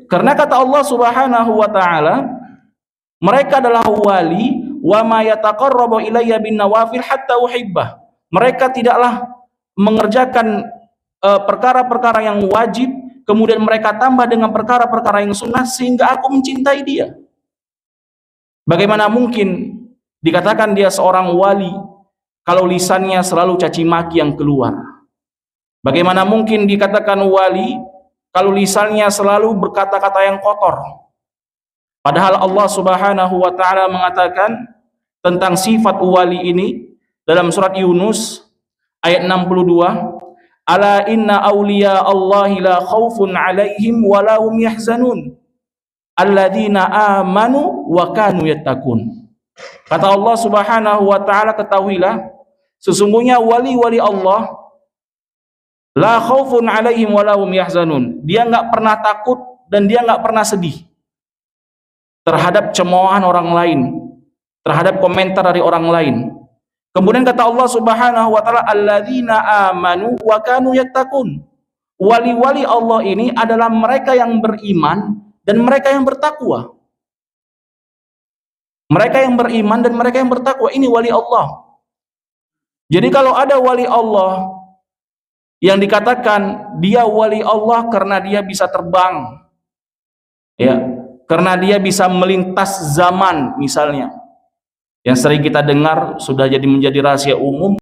Karena kata Allah Subhanahu wa taala, mereka adalah wali, wa ma yataqarrabu ilayya bin nawafil hatta uhibbah. Mereka tidaklah mengerjakan perkara-perkara yang wajib, kemudian mereka tambah dengan perkara-perkara yang sunnah sehingga aku mencintai dia. Bagaimana mungkin dikatakan dia seorang wali kalau lisannya selalu caci maki yang keluar? Bagaimana mungkin dikatakan wali kalau lisannya selalu berkata-kata yang kotor? Padahal Allah Subhanahu wa taala mengatakan tentang sifat wali ini dalam surat Yunus ayat 62, ala inna awliya Allahi la khaufun alaihim wa la hum yahzanun alladzina amanu wa kanu yattaqun. Kata Allah Subhanahu wa taala, ketahuilah sesungguhnya wali-wali Allah la khaufun alaihim wa la hum yahzanun. Dia enggak pernah takut dan dia enggak pernah sedih terhadap cemoohan orang lain, terhadap komentar dari orang lain. Kemudian kata Allah Subhanahu wa taala, alladzina amanu wa kanu yattaqun. Wali-wali Allah ini adalah mereka yang beriman dan mereka yang bertakwa. Mereka yang beriman dan mereka yang bertakwa, ini wali Allah. Jadi kalau ada wali Allah yang dikatakan dia wali Allah karena dia bisa terbang, ya, karena dia bisa melintas zaman misalnya, yang sering kita dengar sudah menjadi rahasia umum,